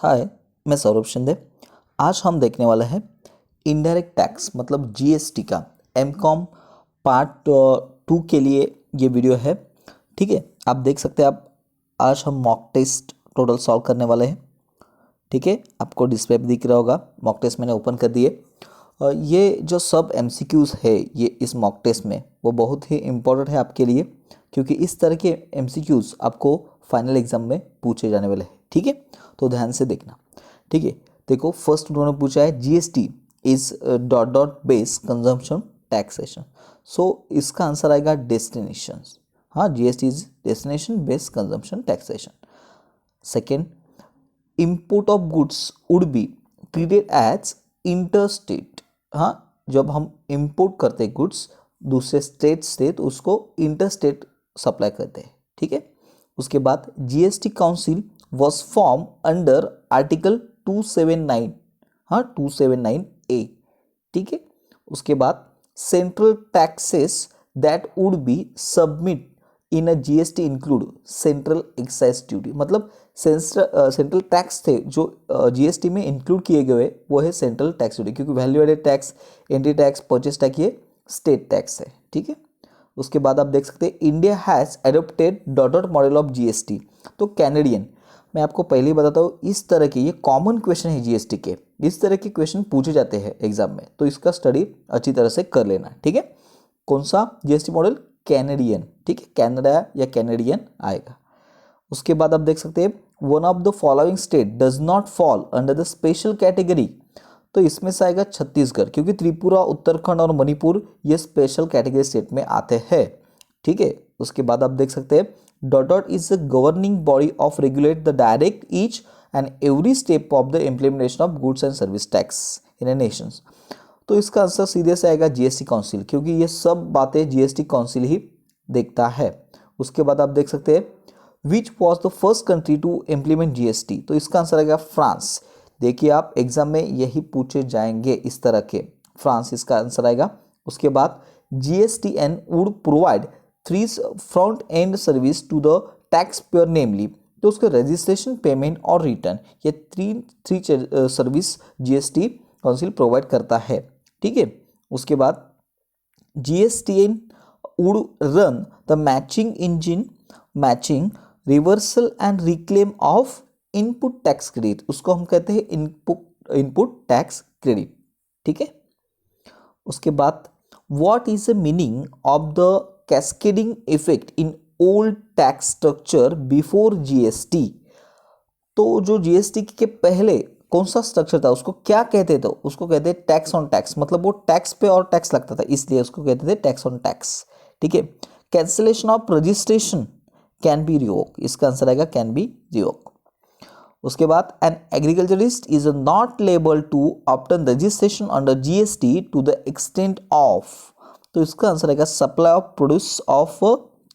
हाय, मैं सौरभ शिंदे। आज हम देखने वाले हैं इनडायरेक्ट टैक्स मतलब जीएसटी का एमकॉम पार्ट 2 के लिए ये वीडियो है। ठीक है, आप देख सकते हैं। आप आज हम मॉक टेस्ट टोटल सॉल्व करने वाले हैं। ठीक है, आपको डिस्प्ले पे दिख रहा होगा, मॉक टेस्ट मैंने ओपन कर दिए। ये जो सब एमसीक्यूज़ है ये इस मॉक टेस्ट में वो बहुत ही इम्पोर्टेंट है आपके लिए, क्योंकि इस तरह के एमसीक्यूज़ आपको फाइनल एग्जाम में पूछे जाने वाले हैं। ठीक है, तो ध्यान से देखना। ठीक है, देखो फर्स्ट उन्होंने पूछा है GST is dot dot base consumption taxation. So इसका आंसर आएगा डेस्टिनेशन। हाँ, GST is destination based consumption taxation. Second, import of goods would be treated as interstate. हाँ, जब हम इंपोर्ट करते हैं गुड्स दूसरे स्टेट से तो उसको इंटरस्टेट सप्लाई करते हैं। ठीक है, उसके बाद GST council was form under article 279। हाँ, 279 ए। ठीक है, उसके बाद central taxes that would be submit in a GST include central excise duty. मतलब सेंट्रल टैक्स थे जो जीएसटी में इंक्लूड किए गए वो है सेंट्रल टैक्स ड्यूटी, क्योंकि value added tax, entry tax, purchase tax ये स्टेट टैक्स है। ठीक है, उसके बाद आप देख सकते हैं India has adopted dot model of GST. तो कैनेडियन, मैं आपको पहले ही बताता हूँ, इस तरह के ये कॉमन क्वेश्चन है जीएसटी के, इस तरह के क्वेश्चन पूछे जाते हैं एग्जाम में, तो इसका स्टडी अच्छी तरह से कर लेना। ठीक है, कौन सा जीएसटी मॉडल? कैनेडियन। ठीक है, कनाडा या कैनेडियन आएगा। उसके बाद आप देख सकते हैं one of the following state does not fall under the special category. तो इसमें से आएगा छत्तीसगढ़, क्योंकि त्रिपुरा, उत्तराखंड और मणिपुर ये स्पेशल कैटेगरी स्टेट में आते हैं। ठीक है, उसके बाद आप देख सकते हैं dot dot is the governing body of regulate the direct each and every step of the implementation of goods and service tax in A Nations. तो इसका आंसर सीधे से आएगा जीएसटी काउंसिल, क्योंकि ये सब बातें जीएसटी काउंसिल ही देखता है। उसके बाद आप देख सकते हैं which was the first country to implement GST. तो इसका आंसर आएगा फ्रांस। देखिए आप एग्जाम में यही पूछे जाएंगे इस तरह के, फ्रांस इसका आंसर आएगा। उसके बाद GSTN would provide 3 front end service to the tax payer namely. तो उसके रजिस्ट्रेशन, पेमेंट और रिटर्न, ये three service GST council provide करता है। ठीक है, उसके बाद GSTN would run the matching engine, matching reversal and reclaim of input tax credit. उसको हम कहते हैं इनपुट टैक्स क्रेडिट। ठीक है, उसके बाद what is the meaning of the cascading effect in old tax structure before GST. तो जो जीएसटी के पहले कौन सा स्ट्रक्चर था उसको क्या कहते थे? उसको कहते हैं टैक्स ऑन टैक्स, मतलब वो टैक्स पे और टैक्स लगता था, इसलिए उसको कहते थे टैक्स ऑन टैक्स। ठीक है, cancellation of registration can be revoke. इसका आंसर आएगा कैन बी रिवोक। उसके बाद an agriculturist is not liable to obtain registration under GST to the extent of. तो इसका आंसर आएगा supply of produce of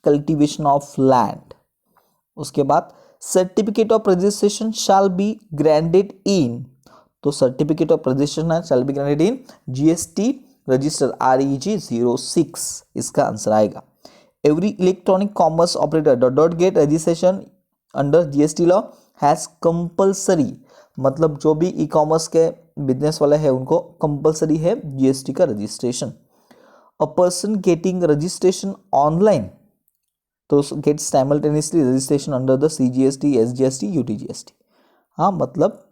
cultivation of land. उसके बाद certificate of registration shall be granted in. तो certificate of registration shall be granted in GST register REG 06। इसका answer आएगा every electronic commerce operator dot dot gate registration under GST law has compulsory. मतलब जो भी e commerce के business वाले हैं उनको कंपल्सरी है जीएसटी का registration. A person getting registration online to get simultaneously registration under the CGST, SGST, UTGST। हाँ, मतलब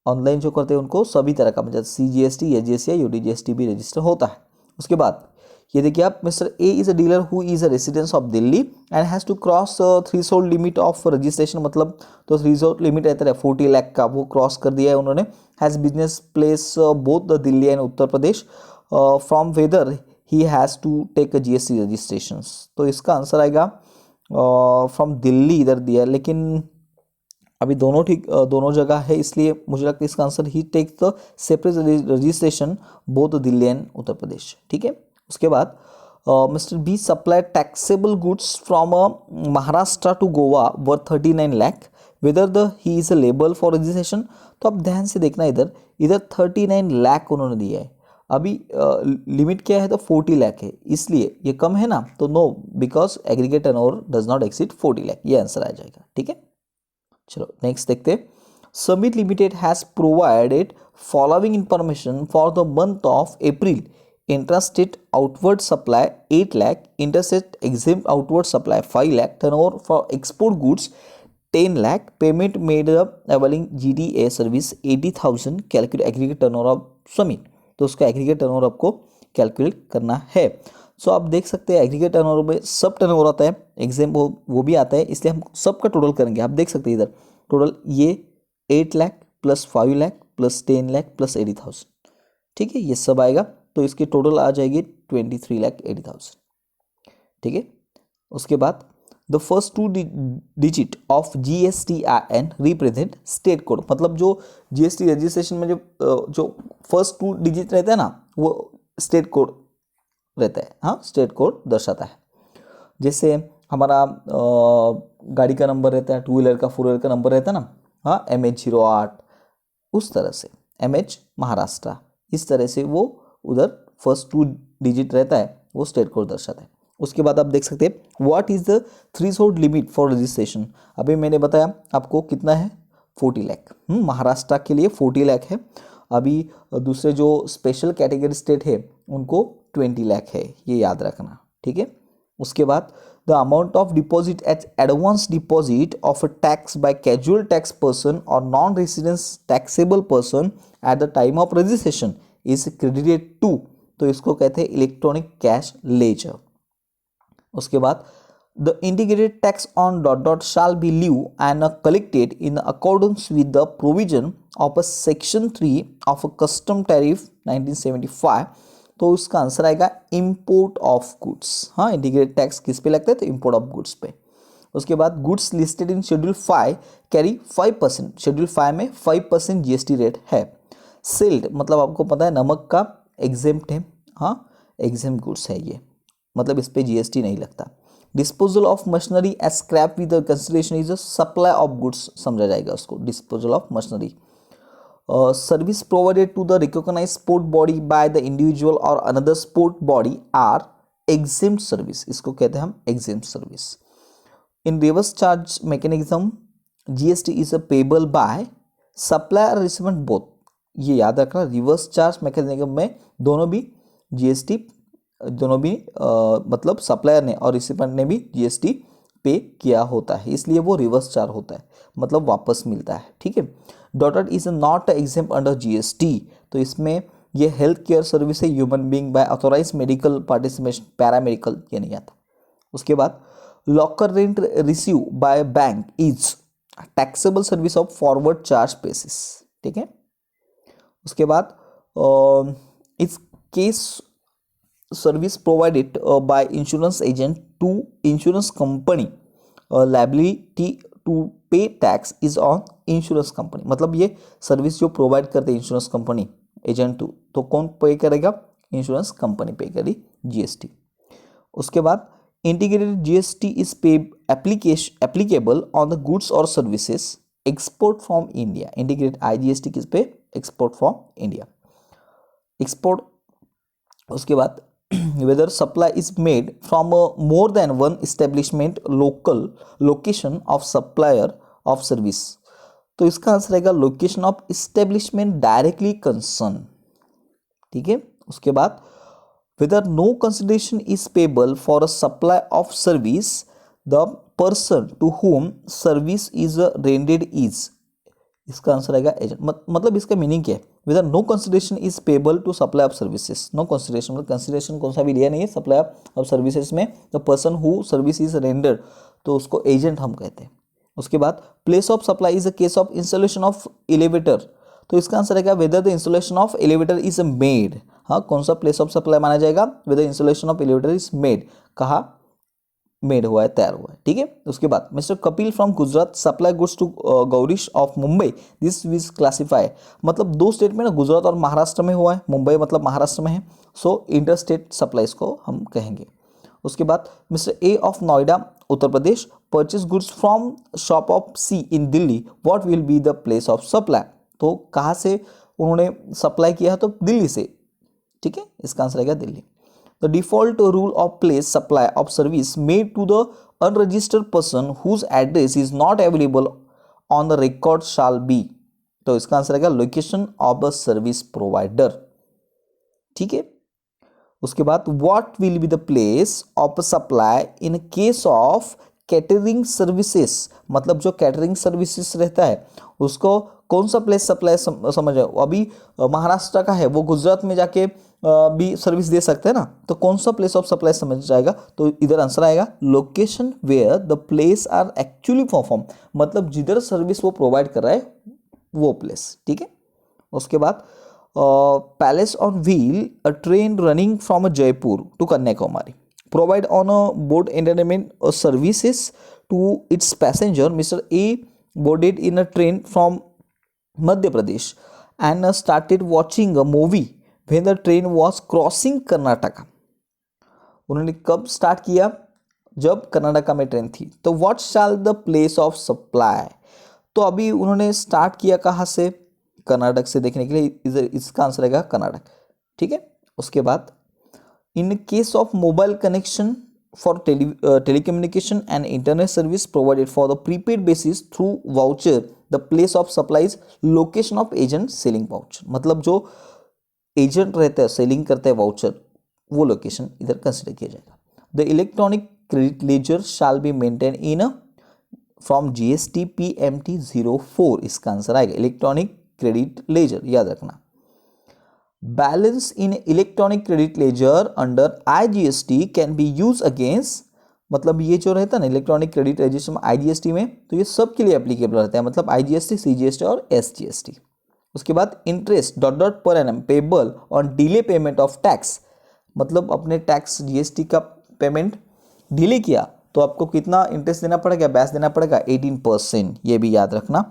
ऑनलाइन जो करते हैं उनको सभी तरह का मतलब CGST, SGST या UTGST भी रजिस्टर होता है। उसके बाद ये देखिए आप, mister A is a dealer who is a residence of Delhi and has to cross threshold limit of registration. मतलब तो थ्रेशोल्ड लिमिट रहता है 40 लाख का, वो क्रॉस कर दिया है उन्होंने। Has business place both the Delhi and Uttar Pradesh from whether he has to take a GST registration. तो इसका आंसर आएगा फ्रॉम दिल्ली इधर दिया, लेकिन अभी दोनों ठीक दोनों जगह है, इसलिए मुझे लगता है इसका answer he take the separate registration both Delhi and Uttar Pradesh. ठीक है, उसके बाद mister B supply taxable goods from Maharashtra to Goa worth 39 lakh whether the he is a liable for registration. तो आप ध्यान से देखना, इधर इधर 39 लाख उन्होंने दिया है। अभी लिमिट क्या है? तो 40 लाख है, इसलिए ये कम है ना, तो no, because aggregate turnover does not exceed 40 lakh, ये आंसर आ जाएगा। ठीक है, चलो नेक्स्ट देखते हैं। Summit limited has provided following information for the month of April. Intrastate outward supply 8 lakh, interstate EXIM outward supply 5 lakh, turnover for export goods 10 lakh, payment made availing GDA service 80,000, calculate aggregate turnover of summit. तो उसका aggregate turnover आपको calculate करना है। सो आप देख सकते हैं aggregate turnover में सब टर्नओवर आता है, एग्जाम वो भी आता है, इसलिए हम सबका टोटल करेंगे। आप देख सकते हैं इधर टोटल ये 8 lakh plus 5 lakh plus 10 lakh plus 80,000, ठीक है, ये सब आएगा। तो इसकी टोटल आ जाएगी 23,80,000, ठीक है। उसके बाद the first 2 digit of GSTIN represent state code, मतलब जो GST रजिस्ट्रेशन में जो फर्स्ट 2 डिजिट रहता है ना, वो स्टेट कोड रहता है। हाँ, स्टेट कोड दर्शाता है। जैसे हमारा गाड़ी का नंबर रहता है, 2 व्हीलर का 4 व्हीलर का नंबर रहता है ना, हाँ, MH08, उस तरह से MH महाराष्ट्र, इस तरह से वो उधर फर्स्ट 2 डिजिट रहता है, वो स्टेट कोड दर्शाता है। उसके बाद आप देख सकते हैं what is the threshold limit for registration. अभी मैंने बताया आपको कितना है, 40 लाख। महाराष्ट्र के लिए 40 लाख है। अभी दूसरे जो स्पेशल कैटेगरी स्टेट है उनको 20 लाख है, ये याद रखना, ठीक है। उसके बाद the amount of deposit at advance deposit of a tax by casual tax person और non residence taxable person at the time of registration is credited to, तो इसको कहते हैं इलेक्ट्रॉनिक कैश लेजर। उसके बाद the integrated tax on dot dot shall be leave and collected in accordance with the provision of a section 3 of a custom tariff 1975। तो उसका answer आएगा import of goods. हाँ, इंटीग्रेटेड टैक्स किस पे लगता है, तो इंपोर्ट ऑफ गुड्स पे। उसके बाद goods listed in schedule 5 carry 5%, schedule 5 में 5% GST रेट है। सिल्ड मतलब आपको पता है नमक का एग्जेम्प्ट है, हाँ, एग्जेम्प्ट गुड्स है ये, मतलब इस पे GST नहीं लगता। Disposal of machinery as scrap with consideration is a supply of goods, समझा जाएगा उसको, disposal of machinery. Service provided to the recognised sport body by the individual और another sport body are exempt service, इसको कहते हैं हम exempt service. In reverse charge mechanism GST is a payable by supplier recipient both, ये याद रखना। Reverse charge mechanism में दोनों भी GST, दोनों भी मतलब सप्लायर ने और रिसिपेंट ने भी GST पे किया होता है, इसलिए वो रिवर्स चार्ज होता है, मतलब वापस मिलता है, ठीक है। Dotted is not exempt under GST, तो इसमें ये हेल्थ केयर सर्विस है, human being by authorise medical participation, paramedical, ये नहीं आता। उसके बाद locker rent receive by bank is taxable service of forward charge basis, ठीक है। उसके बाद इस case service provided by insurance agent to insurance company, liability to pay tax is on insurance company, मतलब ये सर्विस जो प्रोवाइड करते हैं इंश्योरेंस कंपनी एजेंट टू, तो कौन पे करेगा, इंश्योरेंस कंपनी पे करेगी GST। उसके बाद integrated GST is pay applicable on the goods और services export from India, integrated IGST किस पे, एक्सपोर्ट फ्रॉम इंडिया, एक्सपोर्ट। उसके बाद whether supply is made from more than one establishment local location of supplier of service, तो इसका answer रहेगा location of establishment directly concern, ठीक है। उसके बाद whether no consideration is payable for a supply of service the person to whom service is rendered is, इसका answer आएगा agent. मतलब इसका मीनिंग क्या है, whether no consideration is payable to supply of services, no consideration मतलब consideration कौन सा भी लिया नहीं है, सप्लाई ऑफ सर्विसेज में the person who service is rendered, तो उसको एजेंट हम कहते हैं। उसके बाद place of supply is a case of installation of elevator, तो इसका आंसर आएगा whether the installation of elevator is made. हाँ, कौन सा प्लेस ऑफ सप्लाई माना जाएगा, whether installation of elevator is made, कहा मेड हुआ है, तैयार हुआ है, ठीक है। उसके बाद mister Kapil from Gujarat supply goods to Gaurish of Mumbai, this was classify, मतलब 2 स्टेट में ना, गुजरात और महाराष्ट्र में हुआ है, मुंबई मतलब महाराष्ट्र में है, सो इंटर स्टेट सप्लाईज को हम कहेंगे। उसके बाद mister A of Noida Uttar Pradesh purchase goods from shop of C in Delhi, what will be the place of supply, तो कहाँ से उन्होंने सप्लाई किया है, तो दिल्ली से, ठीक है, इसका आंसर आएगा Delhi. The default rule of place supply of service made to the unregistered person whose address is not available on the record shall be, तो इसका आंसर आएगा location of the service provider. ठीक है, उसके बाद what will be the place of supply in case of catering services, मतलब जो catering services रहता है उसको कौन सा प्लेस सप्लाई समझ है, अभी महाराष्ट्र का है वो गुजरात में जाके भी सर्विस दे सकते हैं ना, तो कौन सा प्लेस ऑफ सप्लाई समझ जाएगा, तो इधर आंसर आएगा location where the place are actually perform, मतलब जिधर सर्विस वो प्रोवाइड कर रहा है वो प्लेस। ठीक है, उसके बाद palace on wheel, a train running from Jaipur to Kanyakumari, provide on a board entertainment services to its passenger. Mr. A boarded in a train from Madhya Pradesh and started watching a movie when the train was crossing Karnataka. उन्होंने कब start किया, जब कर्नाटका में train थी। तो what shell the place of supply, तो अभी उन्होंने स्टार्ट किया कहाँ से, कर्नाटक से देखने के लिए, इधर इसका आंसर आएगा कर्नाटक। ठीक है, उसके बाद in case of mobile connection for telecommunication and internet service provided for the prepaid basis through voucher, the place of supply is location of agent selling voucher, मतलब जो एजेंट रहता है सेलिंग करता है वाउचर वो लोकेशन इधर consider किया जाएगा। The electronic credit ledger shall be maintain in from GST PMT 04, इसका आंसर आएगा इलेक्ट्रॉनिक क्रेडिट लेजर, याद रखना। Balance in electronic credit ledger under IGST can be use against, मतलब ये जो रहता है ना इलेक्ट्रॉनिक क्रेडिट रजिस्टर में IGST में, तो ये सब के लिए एप्लीकेबल रहता है, मतलब IGST, CGST और SGST। उसके बाद interest dot dot per annum payable on delay payment of tax, मतलब अपने टैक्स GST का पेमेंट डिले किया तो आपको कितना इंटरेस्ट देना पड़ेगा, ब्याज देना पड़ेगा 18%, ये भी याद रखना।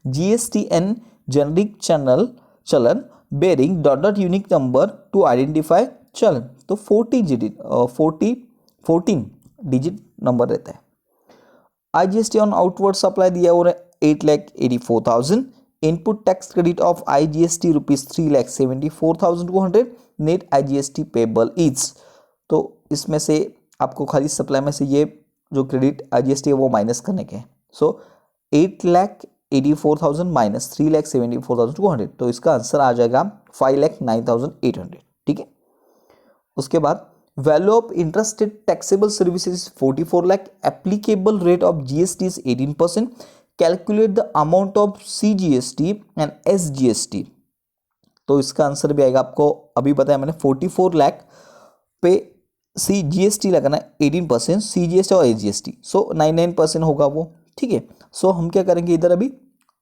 GSTN generic challan bearing dot dot unique number to identify challan, तो 14 डिजिट नंबर रहता है। IGST ऑन आउटवर्ड सप्लाई दिया हुआ है 8,84,000, input tax credit of IGST rupees 3,74,200, net IGST payable is, तो इसमें से आपको खाली सप्लाई में से ये जो क्रेडिट IGST है वो माइनस करने के हैं। सो 8,84,000 माइनस 3,74,200, तो इसका आंसर आ जाएगा 5,09,800। ठीक है, उसके बाद value of interested taxable services 44 lakh, applicable rate of GST is 18%, calculate the amount of CGST and SGST, तो इसका आंसर भी आएगा आपको अभी बताया मैंने 44 लाख पे GST लगाना 18%, CGST और SGST, सो 99% होगा वो। ठीक है, सो हम क्या करेंगे इधर अभी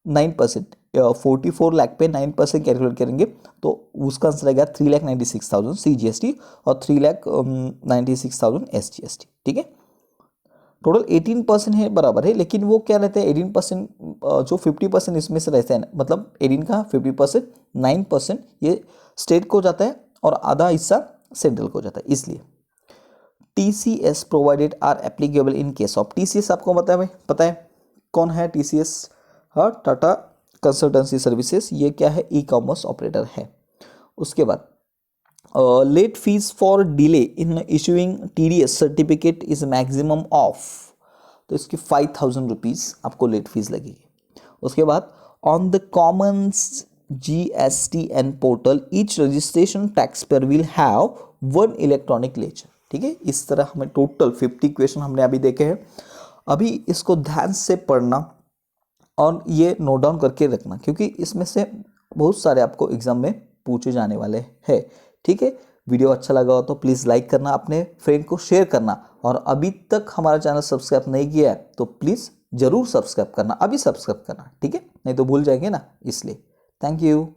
9%, 44 लाख पे 9% कैलकुलेट करेंगे तो उसका आंसर आएगा 3,96,000 CGST और 3,96,000 SGST। ठीक है, टोटल 18% है, बराबर है, लेकिन वो क्या रहते हैं 18% जो 50% इसमें से रहते हैं, मतलब 18 का 50%, 9% ये स्टेट को जाता है और आधा हिस्सा सेंट्रल को जाता है, इसलिए TCS provided are applicable in case of, TCS आपको पता है कौन है TCS, हाँ, टाटा कंसल्टेंसी सर्विसेज, ये क्या है, ई-कॉमर्स ऑपरेटर है। उसके बाद late fees for delay in issuing TDS certificate is maximum of, तो इसकी 5,000 रुपीज़ आपको लेट फीस लगेगी। उसके बाद on the common GSTN portal each registration tax payer will have 1 electronic ledger. ठीक है, इस तरह हमें टोटल 50 क्वेश्चन हमने अभी देखे हैं। अभी इसको ध्यान से पढ़ना और ये नोट डाउन करके रखना, क्योंकि इसमें से बहुत सारे आपको एग्जाम में पूछे जाने वाले हैं। ठीक है, वीडियो अच्छा लगा हो तो प्लीज़ लाइक करना, अपने फ्रेंड को शेयर करना, और अभी तक हमारा चैनल सब्सक्राइब नहीं किया है तो प्लीज़ ज़रूर सब्सक्राइब करना, अभी सब्सक्राइब करना। ठीक है, नहीं तो भूल जाएंगे ना, इसलिए थैंक यू।